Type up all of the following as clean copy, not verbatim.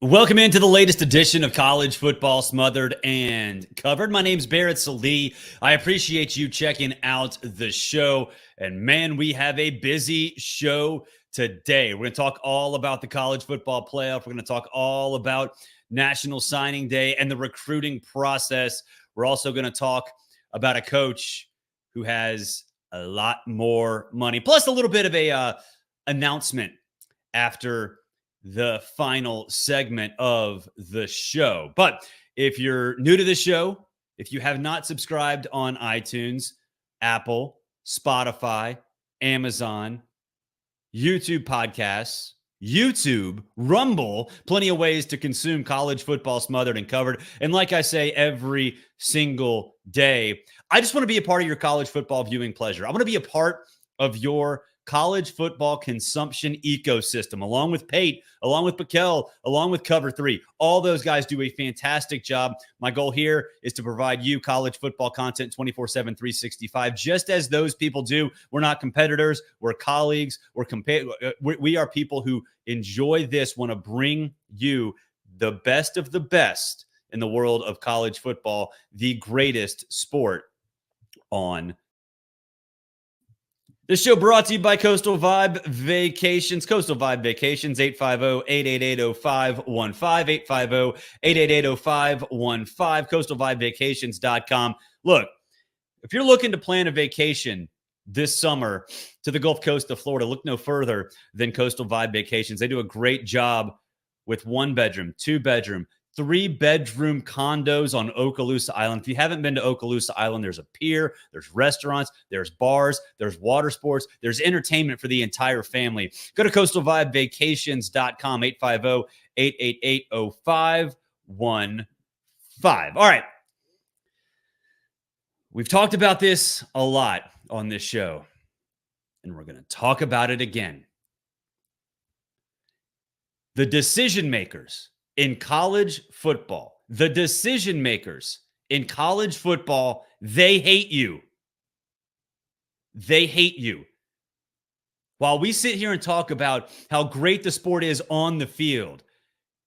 Welcome into the latest edition of College Football Smothered and Covered. My name's Barrett Salee. I appreciate you checking out the show. And man, we have a busy show today. We're going to talk all about the college football playoff. We're going to talk all about National Signing Day and the recruiting process. We're also going to talk about a coach who has a lot more money, plus a little bit of a announcement after the final segment of the show. But if you're new to the show, if you have not subscribed on iTunes, Apple, Spotify, Amazon, YouTube podcasts, YouTube, Rumble, plenty of ways to consume College Football Smothered and Covered. And like I say every single day, I just want to be a part of your college football viewing pleasure. I want to be a part of your college football consumption ecosystem, along with Pate, along with Pakel, along with Cover 3. All those guys do a fantastic job. My goal here is to provide you college football content 24/7, 365, just as those people do. We're not competitors. We're colleagues. We are people who enjoy this, want to bring you the best of the best in the world of college football, the greatest sport on this show brought to you by Coastal Vibe Vacations. Coastal Vibe Vacations, 850-888-0515, 850-888-0515, coastalvibevacations.com. Look, if you're looking to plan a vacation this summer to the Gulf Coast of Florida, look no further than Coastal Vibe Vacations. They do a great job with 1-bedroom, 2-bedroom, 3-bedroom condos on Okaloosa Island. If you haven't been to Okaloosa Island, there's a pier, there's restaurants, there's bars, there's water sports, there's entertainment for the entire family. Go to coastalvibevacations.com, 850-888-0515. All right. We've talked about this a lot on this show, and we're going to talk about it again. The decision makers in college football, they hate you. They hate you. While we sit here and talk about how great the sport is on the field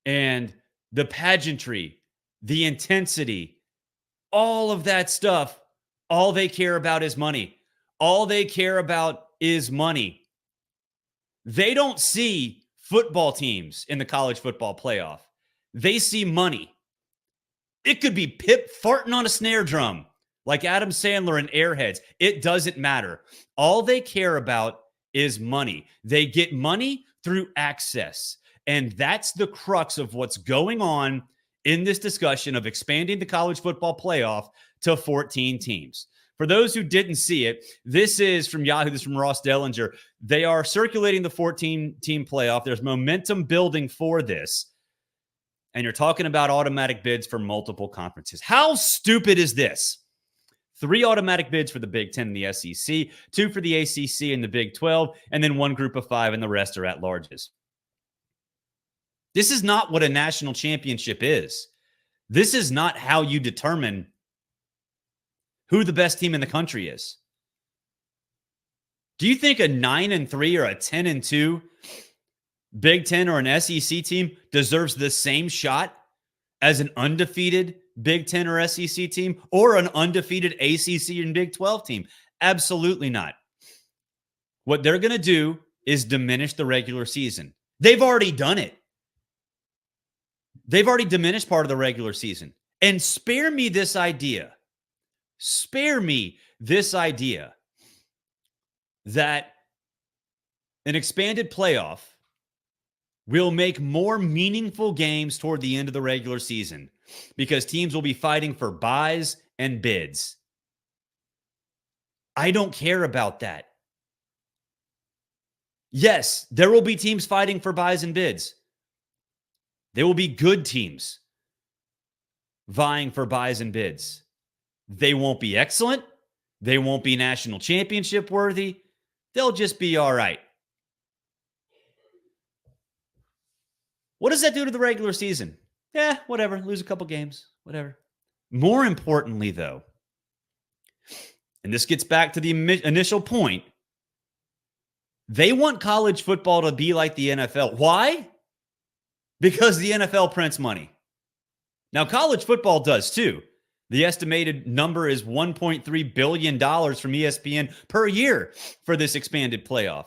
and the pageantry, the intensity, all of that stuff, all they care about is money. All they care about is money. They don't see football teams in the college football playoff. They see money. It could be Pip farting on a snare drum like Adam Sandler in Airheads. It doesn't matter. All they care about is money. They get money through access. And that's the crux of what's going on in this discussion of expanding the college football playoff to 14 teams. For those who didn't see it, this is from Yahoo. This is from Ross Dellinger. They are circulating the 14-team playoff. There's momentum building for this. And you're talking about automatic bids for multiple conferences. How stupid is this? 3 automatic bids for the Big Ten and the SEC, 2 for the ACC and the Big 12, and then 1 group of 5, and the rest are at-larges. This is not what a national championship is. This is not how you determine who the best team in the country is. Do you think a 9-3 or a 10-2 Big Ten or an SEC team deserves the same shot as an undefeated Big Ten or SEC team or an undefeated ACC and Big 12 team? Absolutely not. What they're going to do is diminish the regular season. They've already done it. They've already diminished part of the regular season. And spare me this idea that an expanded playoff will make more meaningful games toward the end of the regular season because teams will be fighting for buys and bids. I don't care about that. Yes, there will be teams fighting for buys and bids. There will be good teams vying for buys and bids. They won't be excellent. They won't be national championship worthy. They'll just be all right. What does that do to the regular season? Whatever. Lose a couple games. Whatever. More importantly, though, and this gets back to the initial point, they want college football to be like the NFL. Why? because the NFL prints money. Now, college football does too. The estimated number is $1.3 billion from ESPN per year for this expanded playoff.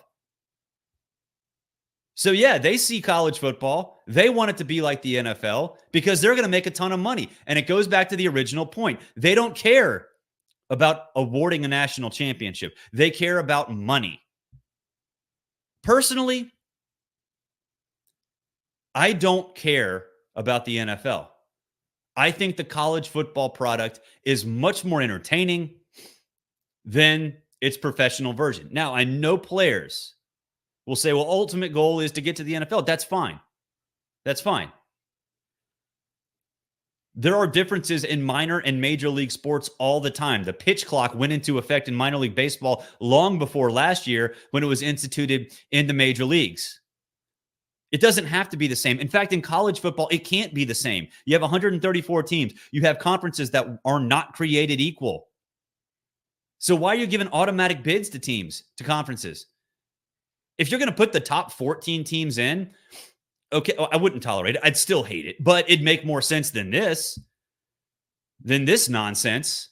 So, yeah, they see college football. They want it to be like the NFL because they're going to make a ton of money. And it goes back to the original point. They don't care about awarding a national championship, they care about money. Personally, I don't care about the NFL. I think the college football product is much more entertaining than its professional version. Now, I know players will say, well, ultimate goal is to get to the NFL. That's fine. That's fine. There are differences in minor and major league sports all the time. The pitch clock went into effect in minor league baseball long before last year when it was instituted in the major leagues. It doesn't have to be the same. In fact, in college football, it can't be the same. You have 134 teams. You have conferences that are not created equal. So why are you giving automatic bids to teams, to conferences? If you're going to put the top 14 teams in, okay, I wouldn't tolerate it. I'd still hate it, but it'd make more sense than this nonsense.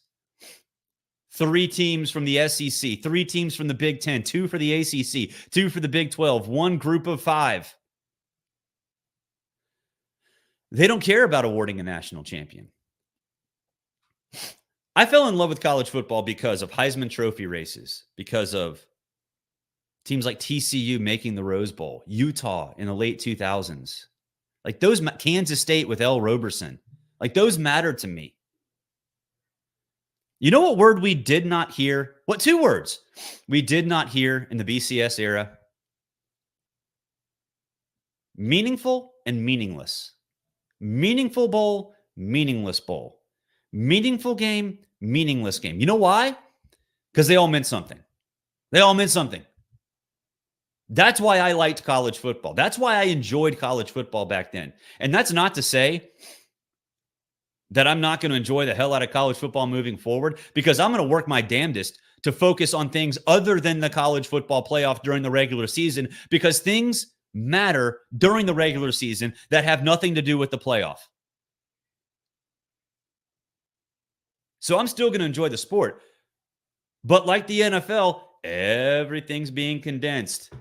3 teams from the SEC, 3 teams from the Big Ten, 2 for the ACC, 2 for the Big 12, 1 group of 5. They don't care about awarding a national champion. I fell in love with college football because of Heisman Trophy races, because of teams like TCU making the Rose Bowl, Utah in the late 2000s. Like those, Kansas State with L. Roberson. Like those mattered to me. You know what word we did not hear? What 2 words we did not hear in the BCS era? Meaningful and meaningless. Meaningful bowl, meaningless bowl. Meaningful game, meaningless game. You know why? Because they all meant something. They all meant something. That's why I liked college football. That's why I enjoyed college football back then. And that's not to say that I'm not going to enjoy the hell out of college football moving forward, because I'm going to work my damnedest to focus on things other than the college football playoff during the regular season, because things matter during the regular season that have nothing to do with the playoff. So I'm still going to enjoy the sport. But like the NFL, everything's being condensed.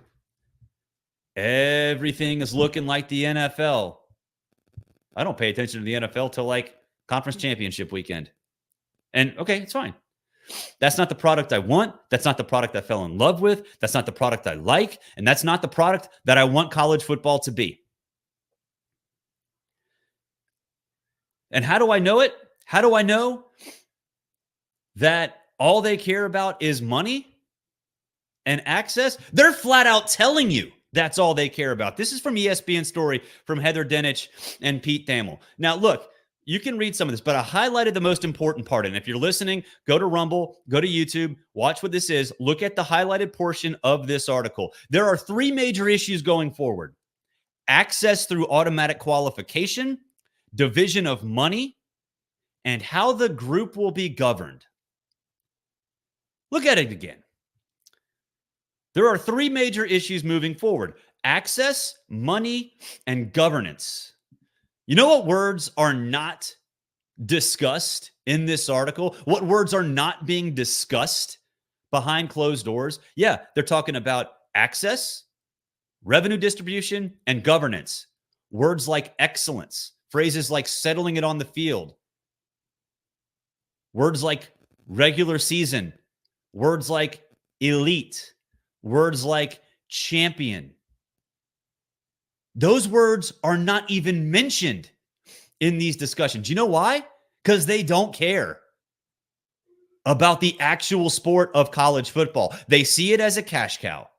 Everything is looking like the NFL. I don't pay attention to the NFL till like conference championship weekend. And okay, it's fine. That's not the product I want. That's not the product I fell in love with. That's not the product I like. And that's not the product that I want college football to be. And how do I know it? How do I know that all they care about is money and access? They're flat out telling you that's all they care about. This is from ESPN story from Heather Dinich and Pete Thamel. Now, look, you can read some of this, but I highlighted the most important part. And if you're listening, go to Rumble, go to YouTube, watch what this is. Look at the highlighted portion of this article. There are 3 major issues going forward: access through automatic qualification, division of money, and how the group will be governed. Look at it again. There are 3 major issues moving forward: access, money, and governance. You know what words are not discussed in this article? What words are not being discussed behind closed doors? Yeah, they're talking about access, revenue distribution, and governance. Words like excellence, phrases like settling it on the field, words like regular season, words like elite, words like champion. Those words are not even mentioned in these discussions. You know why? Because they don't care about the actual sport of college football. They see it as a cash cow.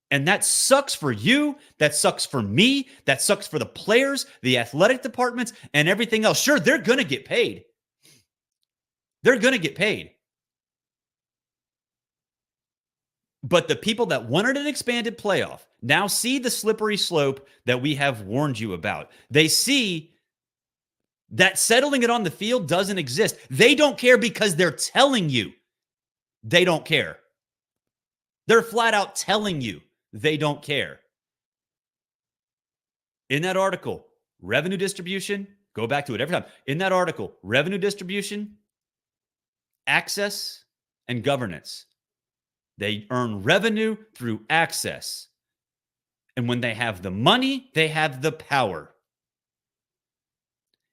And that sucks for you. That sucks for me. That sucks for the players, the athletic departments, and everything else. Sure, they're going to get paid. They're going to get paid. But the people that wanted an expanded playoff now see the slippery slope that we have warned you about. They see that settling it on the field doesn't exist. They don't care because they're telling you they don't care. They're flat out telling you they don't care. In that article, revenue distribution, go back to it every time. In that article, revenue distribution, access, and governance. They earn revenue through access. And when they have the money, they have the power.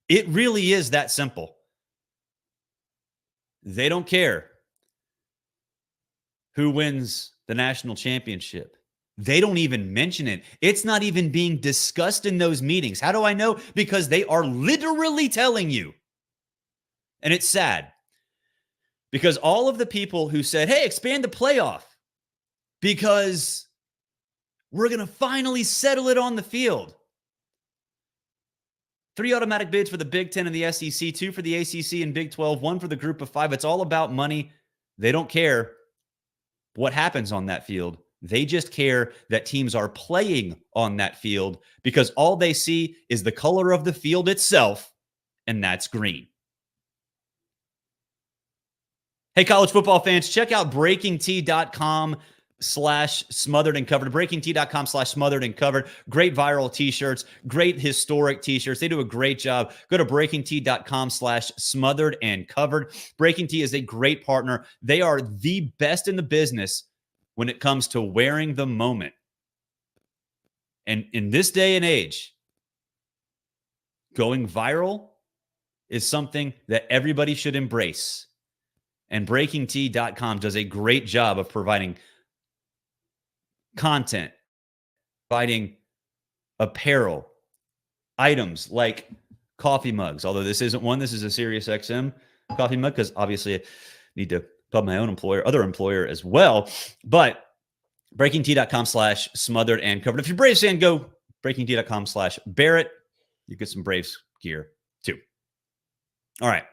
It really is that simple. They don't care who wins the national championship. They don't even mention it. It's not even being discussed in those meetings. How do I know? Because they are literally telling you. And it's sad. Because all of the people who said, hey, expand the playoff because we're going to finally settle it on the field. 3 automatic bids for the Big Ten and the SEC, 2 for the ACC and Big 12, 1 for the Group of 5. It's all about money. They don't care what happens on that field. They just care that teams are playing on that field because all they see is the color of the field itself, and that's green. Hey, college football fans, check out breakingt.com/smothered and covered. breakingt.com/smothered and covered. Great viral t-shirts, great historic t-shirts. They do a great job. Go to breakingt.com/smothered and covered. Breaking T is a great partner. They are the best in the business when it comes to wearing the moment. And in this day and age, going viral is something that everybody should embrace. And breakingt.com does a great job of providing content, providing apparel, items like coffee mugs. Although this isn't one, this is a Sirius XM coffee mug because obviously I need to pub my own other employer as well. But breakingt.com/smothered and covered. If you're Braves fan, go breakingt.com/Barrett. You get some Braves gear too. All right.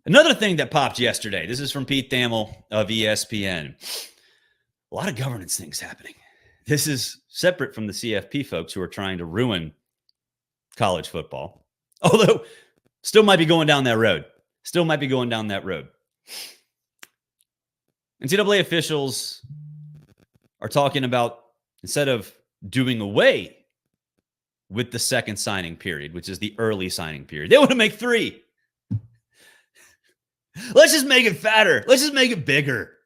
Another thing that popped yesterday, this is from Pete Thamel of ESPN. A lot of governance things happening. This is separate from the CFP folks who are trying to ruin college football. Although, still might be going down that road. NCAA officials are talking about, instead of doing away with the second signing period, which is the early signing period, they want to make 3. Let's just make it fatter. Let's just make it bigger.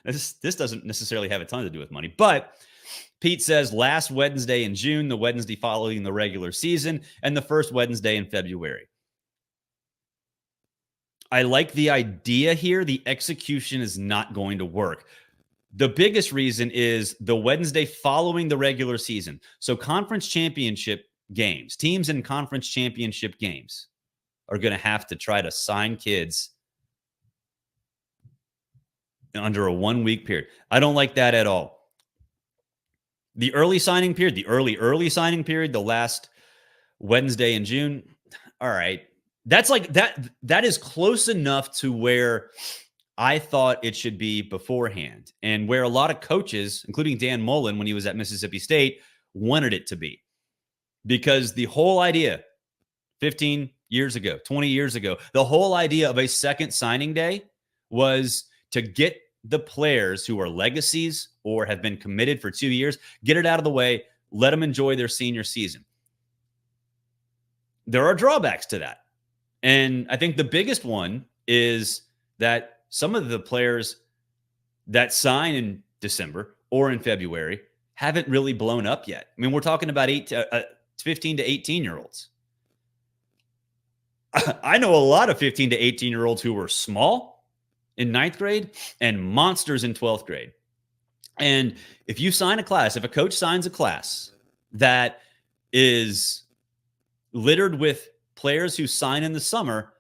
This doesn't necessarily have a ton to do with money, but Pete says last Wednesday in June, the Wednesday following the regular season, and the first Wednesday in February. I like the idea here. The execution is not going to work. The biggest reason is the Wednesday following the regular season. So conference championship games, teams in conference championship games are going to have to try to sign kids under a 1-week period. I don't like that at all. The early signing period, the early signing period, the last Wednesday in June. All right. That's like that is close enough to where I thought it should be beforehand and where a lot of coaches, including Dan Mullen when he was at Mississippi State, wanted it to be. Because the whole idea 15 years ago, 20 years ago, the whole idea of a second signing day was to get the players who are legacies or have been committed for 2 years, get it out of the way, let them enjoy their senior season. There are drawbacks to that. And I think the biggest one is that some of the players that sign in December or in February haven't really blown up yet. I mean, we're talking about 15 to 18-year-olds. I know a lot of 15 to 18-year-olds who were small in 9th grade and monsters in 12th grade. And if you sign a class, if a coach signs a class that is littered with players who sign in the summer,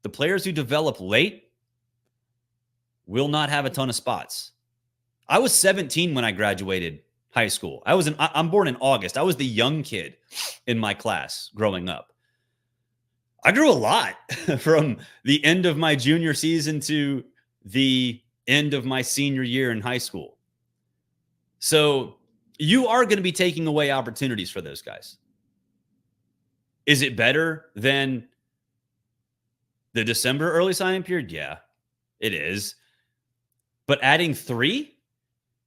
the players who develop late will not have a ton of spots. I was 17 when I graduated high school. I'm born in August. I was the young kid in my class growing up. I grew a lot from the end of my junior season to the end of my senior year in high school. So you are going to be taking away opportunities for those guys. Is it better than the December early signing period? Yeah, it is. But adding 3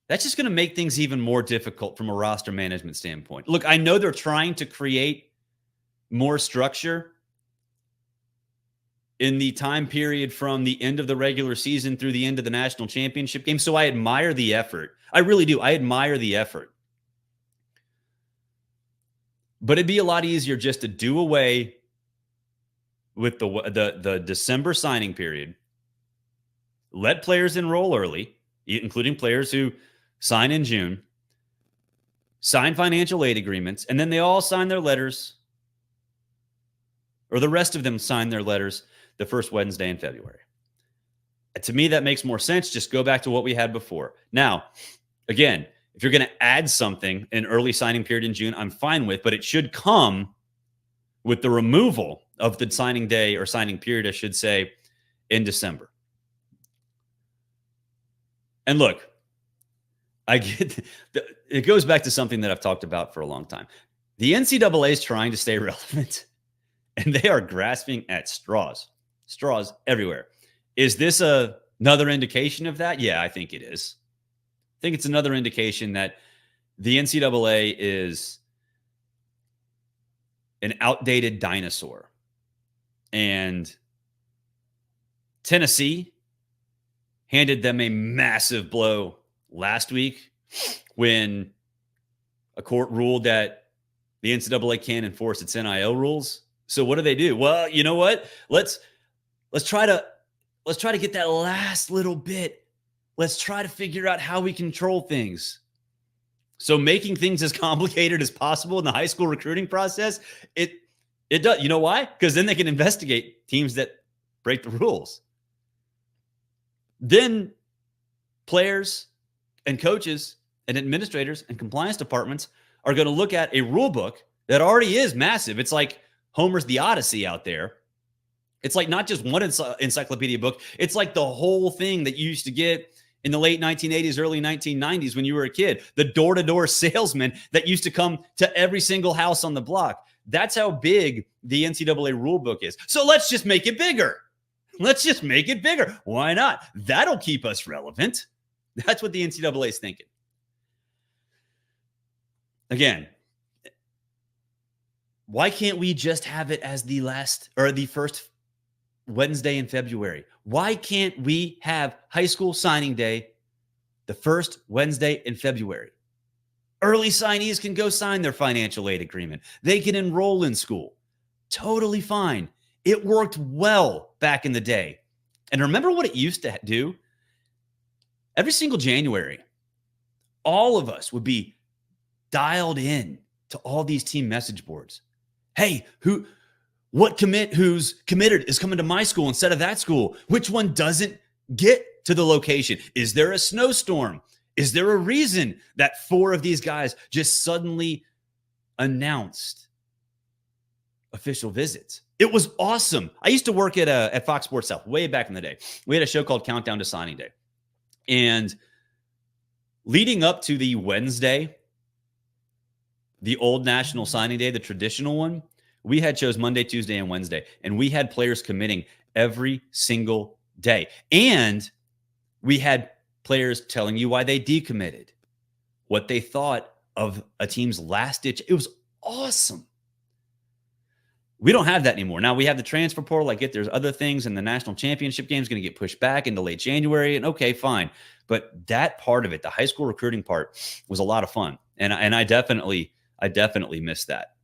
That's just going to make things even more difficult from a roster management standpoint. Look, I know they're trying to create more structure in the time period from the end of the regular season through the end of the national championship game. So I admire the effort. I really do. I admire the effort. But it'd be a lot easier just to do away with the December signing period. Let players enroll early, including players who sign in June, sign financial aid agreements, and then they all sign their letters, or the rest of them sign their letters the first Wednesday in February. To me, that makes more sense. Just go back to what we had before. Now, again, if you're going to add something, an early signing period in June, I'm fine with, but it should come with the removal of the signing day or signing period, I should say, in December. And look, I get it goes back to something that I've talked about for a long time. The NCAA is trying to stay relevant, and they are grasping at straws everywhere. Is this another indication of that? Yeah, I think it is. I think it's another indication that the NCAA is an outdated dinosaur. And Tennessee handed them a massive blow last week when a court ruled that the NCAA can't enforce its NIL rules. So what do? Well, you know what? Let's try to get that last little bit. Let's try to figure out how we control things. So making things as complicated as possible in the high school recruiting process, it does. You know why? Because then they can investigate teams that break the rules. Then players and coaches and administrators and compliance departments are going to look at a rule book that already is massive. It's like Homer's The Odyssey out there. It's like not just one encyclopedia book. It's like the whole thing that you used to get in the late 1980s, early 1990s when you were a kid. The door-to-door salesman that used to come to every single house on the block. That's how big the NCAA rule book is. So let's just make it bigger. Let's just make it bigger. Why not? That'll keep us relevant. That's what the NCAA is thinking. Again, why can't we just have it as the last or the first Wednesday in February? Why can't we have high school signing day the first Wednesday in February? Early signees can go sign their financial aid agreement. They can enroll in school. Totally fine. It worked well back in the day. And remember what it used to do? Every single January, all of us would be dialed in to all these team message boards. Hey, who's committed is coming to my school instead of that school? Which one doesn't get to the location? Is there a snowstorm? Is there a reason that 4 of these guys just suddenly announced official visits? It was awesome. I used to work at Fox Sports South way back in the day. We had a show called Countdown to Signing Day. And leading up to the Wednesday, the old National Signing Day, the traditional one, we had shows Monday, Tuesday, and Wednesday. And we had players committing every single day. And we had players telling you why they decommitted, what they thought of a team's last ditch. It was awesome. We don't have that anymore. Now we have the transfer portal. I get there's other things, and the national championship game is going to get pushed back into late January. And okay, fine. But that part of it, the high school recruiting part, was a lot of fun. And I definitely missed that.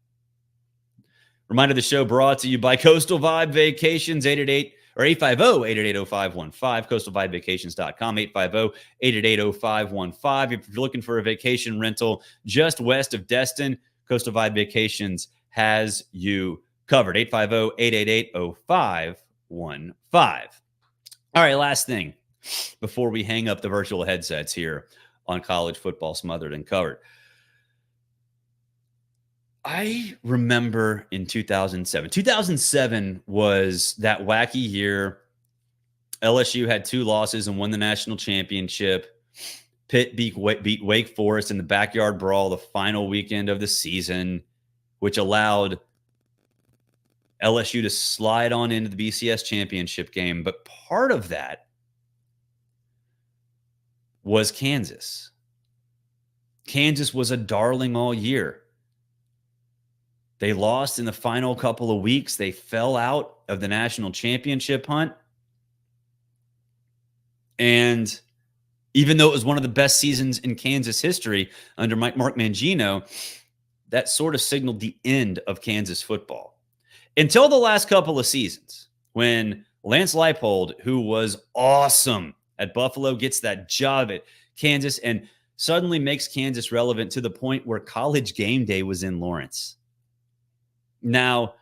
Reminder of the show brought to you by Coastal Vibe Vacations, 850-888-0515, coastalvibevacations.com, 850-888-0515. If you're looking for a vacation rental just west of Destin, Coastal Vibe Vacations has you covered, 850-888-0515. All right, last thing before we hang up the virtual headsets here on College Football Smothered and Covered. I remember in 2007. 2007 was that wacky year. LSU had 2 losses and won the national championship. Pitt beat Wake Forest in the backyard brawl the final weekend of the season, which allowed LSU to slide on into the BCS championship game. But part of that was Kansas. Kansas was a darling all year. They lost in the final couple of weeks. They fell out of the national championship hunt. And even though it was one of the best seasons in Kansas history under Mark Mangino, that sort of signaled the end of Kansas football. Until the last couple of seasons, when Lance Leipold, who was awesome at Buffalo, gets that job at Kansas and suddenly makes Kansas relevant to the point where College Game Day was in Lawrence. Now,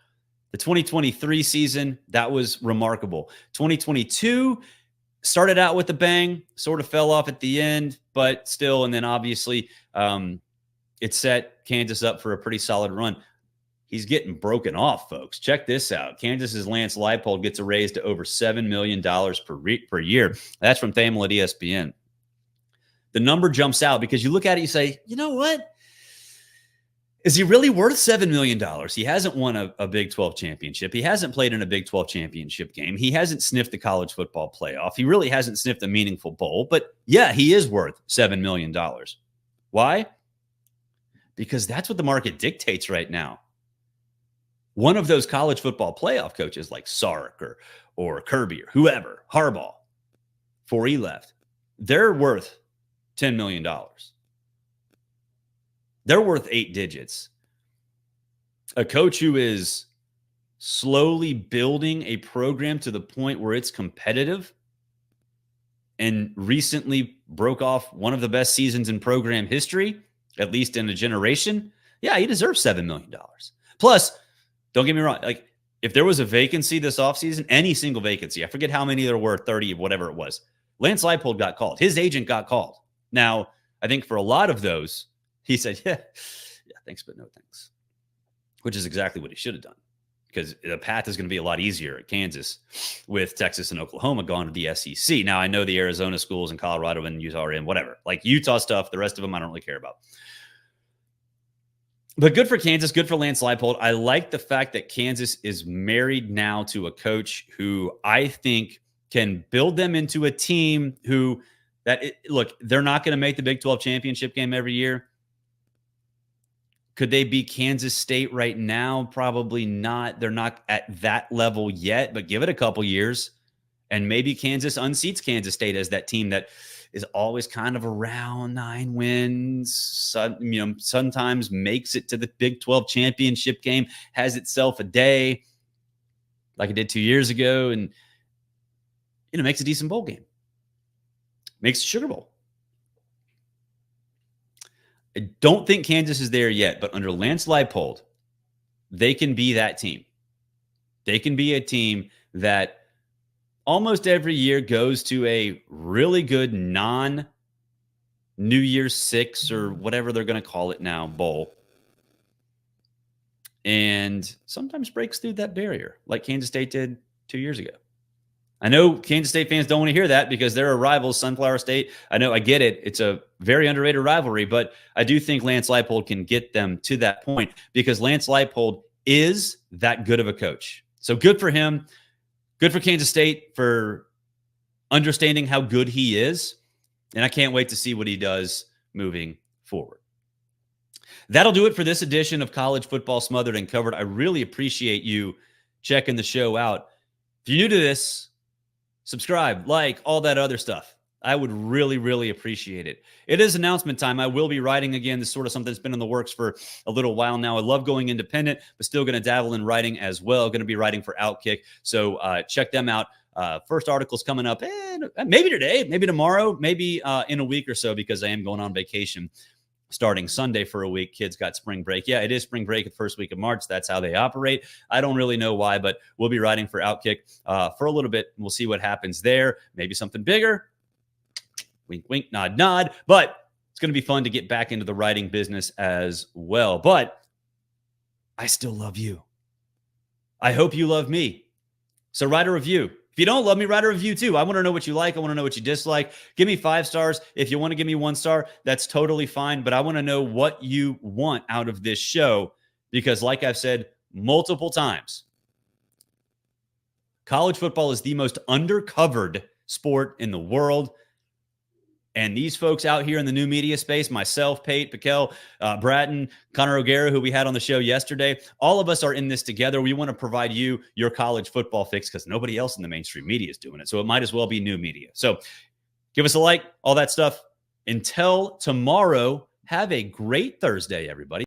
the 2023 season, that was remarkable. 2022 started out with a bang, sort of fell off at the end, but still, and then obviously it set Kansas up for a pretty solid run. He's getting broken off, folks. Check this out. Kansas's Lance Leipold gets a raise to over $7 million per year. That's from Thamel at ESPN. The number jumps out because you look at it, you say, you know what? Is he really worth $7 million? He hasn't won a Big 12 championship. He hasn't played in a Big 12 championship game. He hasn't sniffed the college football playoff. He really hasn't sniffed a meaningful bowl. But yeah, he is worth $7 million. Why? Because that's what the market dictates right now. One of those college football playoff coaches like Sark or Kirby or whoever, Harbaugh, before he left, they're worth $10 million. They're worth 8 digits. A coach who is slowly building a program to the point where it's competitive and recently broke off one of the best seasons in program history, at least in a generation. Yeah, he deserves $7 million. Plus, don't get me wrong, like if there was a vacancy this offseason, any single vacancy, I forget how many there were, 30, whatever it was, Lance Leipold got called. His agent got called. Now, I think for a lot of those, he said, yeah, thanks, but no thanks, which is exactly what he should have done because the path is going to be a lot easier at Kansas with Texas and Oklahoma gone to the SEC. Now, I know the Arizona schools and Colorado and Utah are in, whatever. Like Utah stuff, the rest of them I don't really care about. But good for Kansas, good for Lance Leipold. I like the fact that Kansas is married now to a coach who I think can build them into a team who look, they're not going to make the Big 12 championship game every year. Could they be Kansas State right now? Probably not. They're not at that level yet, but give it a couple years, and maybe Kansas unseats Kansas State as that team that is always kind of around 9 wins, sometimes makes it to the Big 12 championship game, has itself a day like it did 2 years ago, and makes a decent bowl game, makes a Sugar Bowl. I don't think Kansas is there yet, but under Lance Leipold, they can be that team. They can be a team that almost every year goes to a really good non-New Year's Six or whatever they're going to call it now, bowl. And sometimes breaks through that barrier like Kansas State did 2 years ago. I know Kansas State fans don't want to hear that because they're a rivals, Sunflower State. I know, I get it. It's a very underrated rivalry, but I do think Lance Leipold can get them to that point because Lance Leipold is that good of a coach. So good for him. Good for Kansas State for understanding how good he is. And I can't wait to see what he does moving forward. That'll do it for this edition of College Football Smothered and Covered. I really appreciate you checking the show out. If you're new to this, subscribe, like, all that other stuff. I would really, really appreciate it. It is announcement time. I will be writing again. This is sort of something that's been in the works for a little while now. I love going independent, but still going to dabble in writing as well. Going to be writing for Outkick. So check them out. First article's coming up maybe today, maybe tomorrow, maybe in a week or so because I am going on vacation starting Sunday for a week. Kids got spring break. Yeah, it is spring break the first week of March. That's how they operate. I don't really know why, but we'll be writing for Outkick for a little bit. We'll see what happens there. Maybe something bigger. Wink, wink, nod, nod. But it's going to be fun to get back into the writing business as well. But I still love you. I hope you love me. So write a review. If you don't love me, write a review too. I want to know what you like. I want to know what you dislike. Give me 5 stars. If you want to give me 1 star, that's totally fine. But I want to know what you want out of this show because, like I've said multiple times, college football is the most undercovered sport in the world. And these folks out here in the new media space, myself, Pate, Pikel, Bratton, Connor O'Gara, who we had on the show yesterday, all of us are in this together. We want to provide you your college football fix because nobody else in the mainstream media is doing it. So it might as well be new media. So give us a like, all that stuff. Until tomorrow, have a great Thursday, everybody.